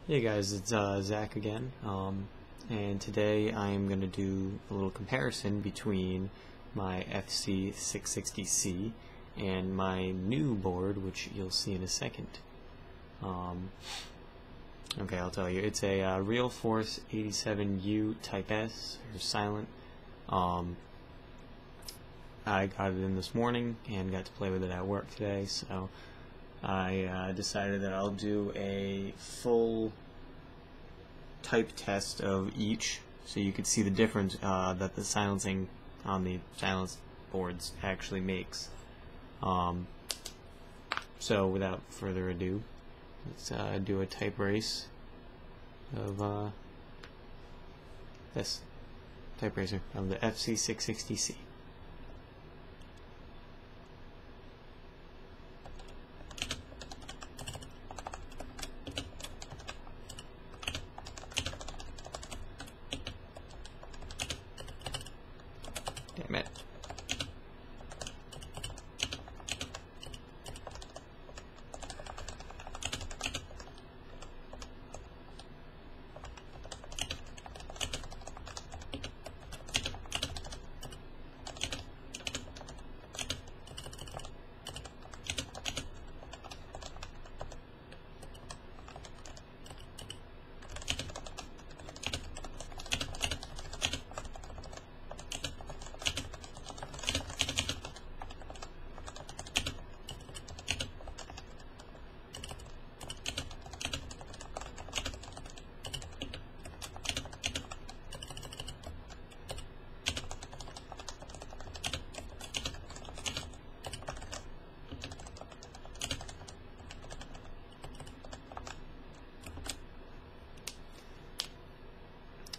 Hey guys, it's Zach again, and today I am going to do a little comparison between my FC660C and my new board, which you'll see in a second. Okay, I'll tell you, it's a Realforce 87U Type S, or silent. I got it in this morning and got to play with it at work today, so I decided that I'll do a full type test of each so you could see the difference that the silencing on the silence boards actually makes. So without further ado, let's do a type race of this type racer of the FC660C. Damn it.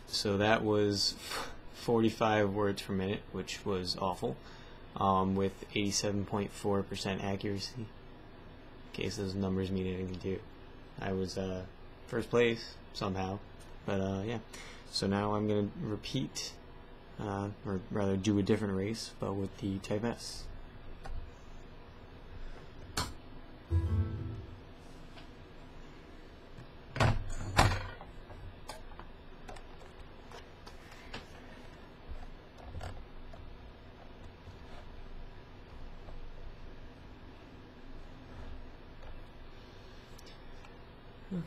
So that was 45 words per minute, which was awful, with 87.4% accuracy. In case those numbers mean anything to you. I was first place somehow, but yeah. So now I'm going to repeat, or rather do a different race, but with the Type S.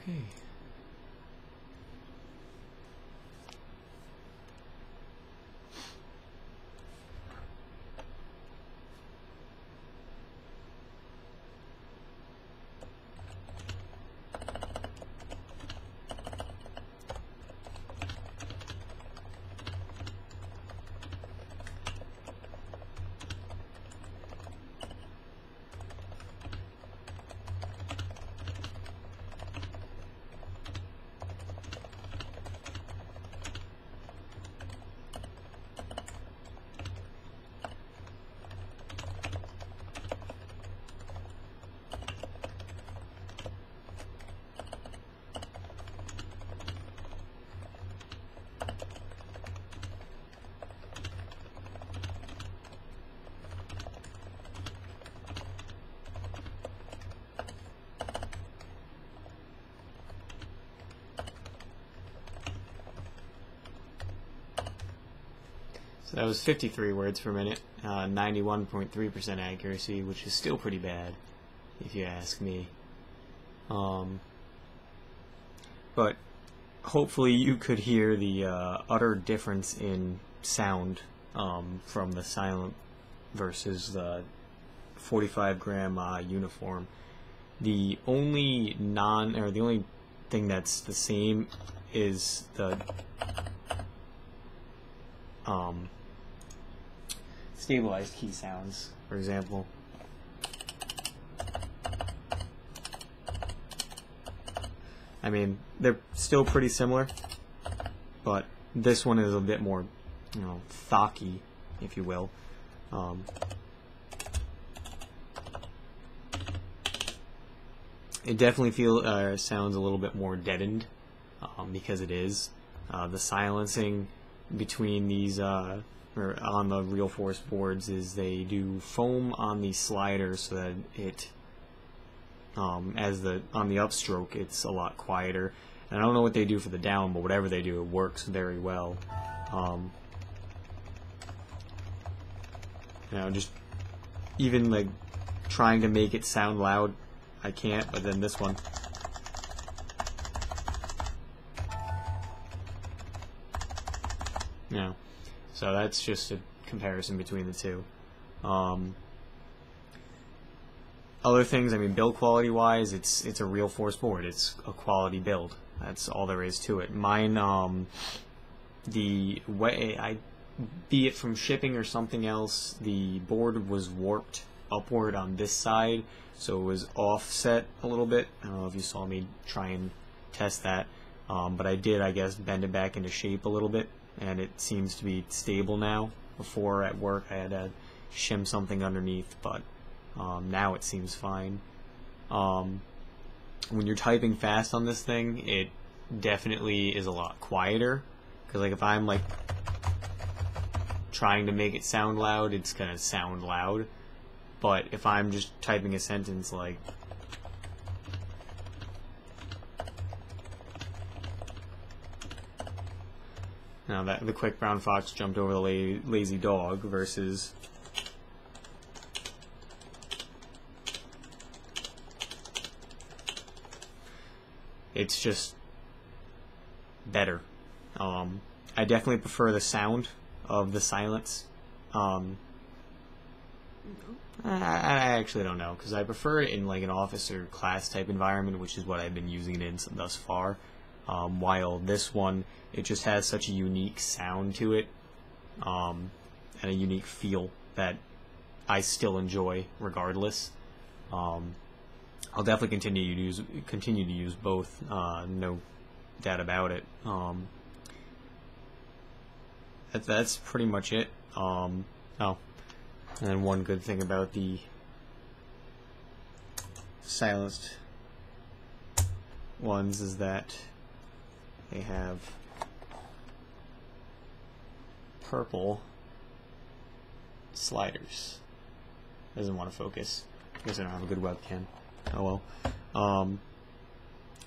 Okay. So that was 53 words per minute, 91.3% accuracy, which is still pretty bad, if you ask me. But hopefully you could hear the utter difference in sound from the silent versus the 45-gram uniform. The only the only thing that's the same is the stabilized key sounds, for example. I mean, they're still pretty similar, but this one is a bit more, thocky, if you will. It definitely sounds a little bit more deadened, because it is. The silencing between these or on the Realforce boards is they do foam on the slider so that it on the upstroke it's a lot quieter, And I don't know what they do for the down, but whatever they do, it works very well. You know, just even like trying to make it sound loud, I can't, but then this one. You know, so that's just a comparison between the two. Other things, I mean, build quality wise, it's a Realforce board. It's a quality build. That's all there is to it. Mine, the way be it from shipping or something else, the board was warped upward on this side, so it was offset a little bit. I don't know if you saw me try and test that, but I did, I guess, bend it back into shape a little bit, and it seems to be stable now. Before at work I had to shim something underneath, but now it seems fine. When you're typing fast on this thing, it definitely is a lot quieter, because like if I'm like trying to make it sound loud, it's gonna sound loud. But if I'm just typing a sentence like now that the quick brown fox jumped over the lazy dog versus it's just better. I definitely prefer the sound of the silence. I actually don't know, because I prefer it in like an office or class type environment, which is what I've been using it in thus far. While this one, it just has such a unique sound to it, and a unique feel that I still enjoy regardless. I'll definitely continue to use both, no doubt about it. That's pretty much it. Oh, and then one good thing about the silenced ones is that they have purple sliders. Doesn't want to focus. I guess I don't have a good webcam. Oh well.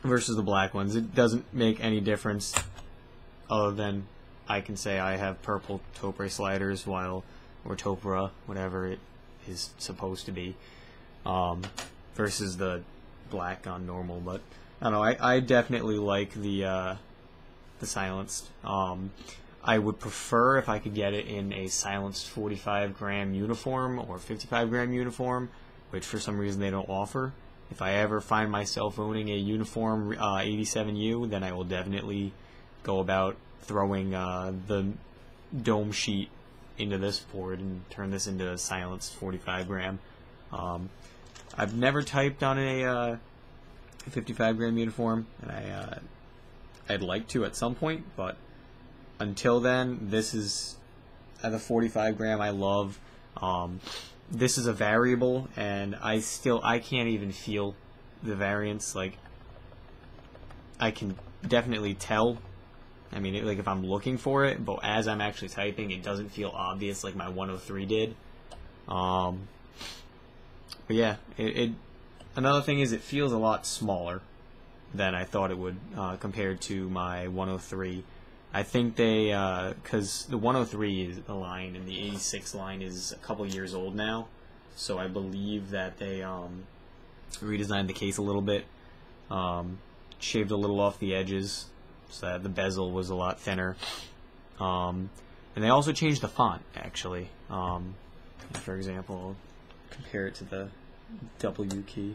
Versus the black ones, it doesn't make any difference other than I can say I have purple topre sliders or topra, whatever it is supposed to be, versus the black on normal. But I don't know, I definitely like the silenced. I would prefer if I could get it in a silenced 45 gram uniform or 55 gram uniform, which for some reason they don't offer. If I ever find myself owning a uniform 87U, then I will definitely go about throwing the dome sheet into this board and turn this into a silenced 45 gram. I've never typed on a 55 gram uniform, and I'd like to at some point, but until then, this is the 45 gram I love. This is a variable, and I can't even feel the variance. Like, I can definitely tell. I mean, like if I'm looking for it, but as I'm actually typing, it doesn't feel obvious like my 103 did. But yeah, another thing is it feels a lot smaller than I thought it would compared to my 103. I think they, because the 103 is a line and the 86 line is a couple years old now, so I believe that they redesigned the case a little bit, shaved a little off the edges, so that the bezel was a lot thinner, and they also changed the font, actually. For example, compare it to the W key.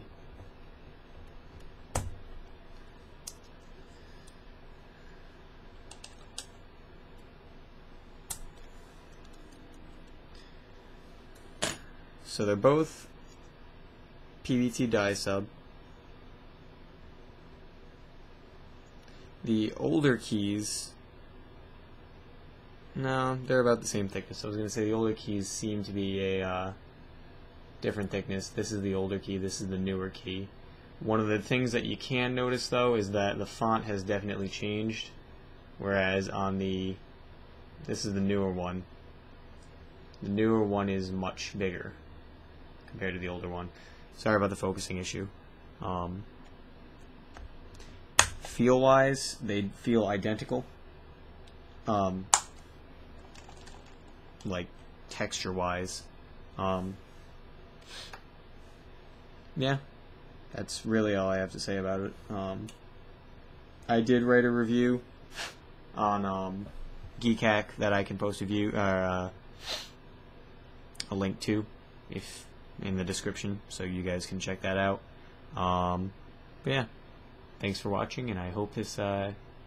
So they're both PVT dye sub. The older keys, no, they're about the same thickness. I was going to say the older keys seem to be a different thickness. This is the older key, this is the newer key. One of the things that you can notice though is that the font has definitely changed, whereas on this is the newer one. The newer one is much bigger compared to the older one. Sorry about the focusing issue. feel-wise, they'd feel identical. Like texture-wise. Yeah, that's really all I have to say about it. I did write a review on Geekhack that I can post a link to if in the description, so you guys can check that out. But yeah, thanks for watching, and I hope this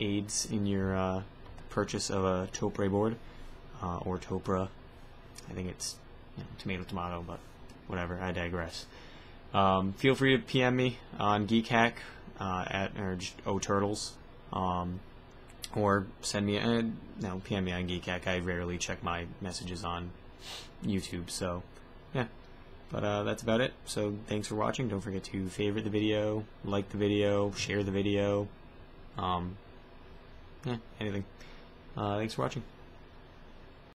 aids in your purchase of a Topre board, or Topra. I think it's, you know, tomato tomato, but whatever, I digress. Feel free to PM me on Geekhack or just OTurtles, or send me PM me on Geekhack. I rarely check my messages on YouTube, so yeah. But that's about it. So thanks for watching. Don't forget to favorite the video, like the video, share the video. Yeah, anything. Thanks for watching.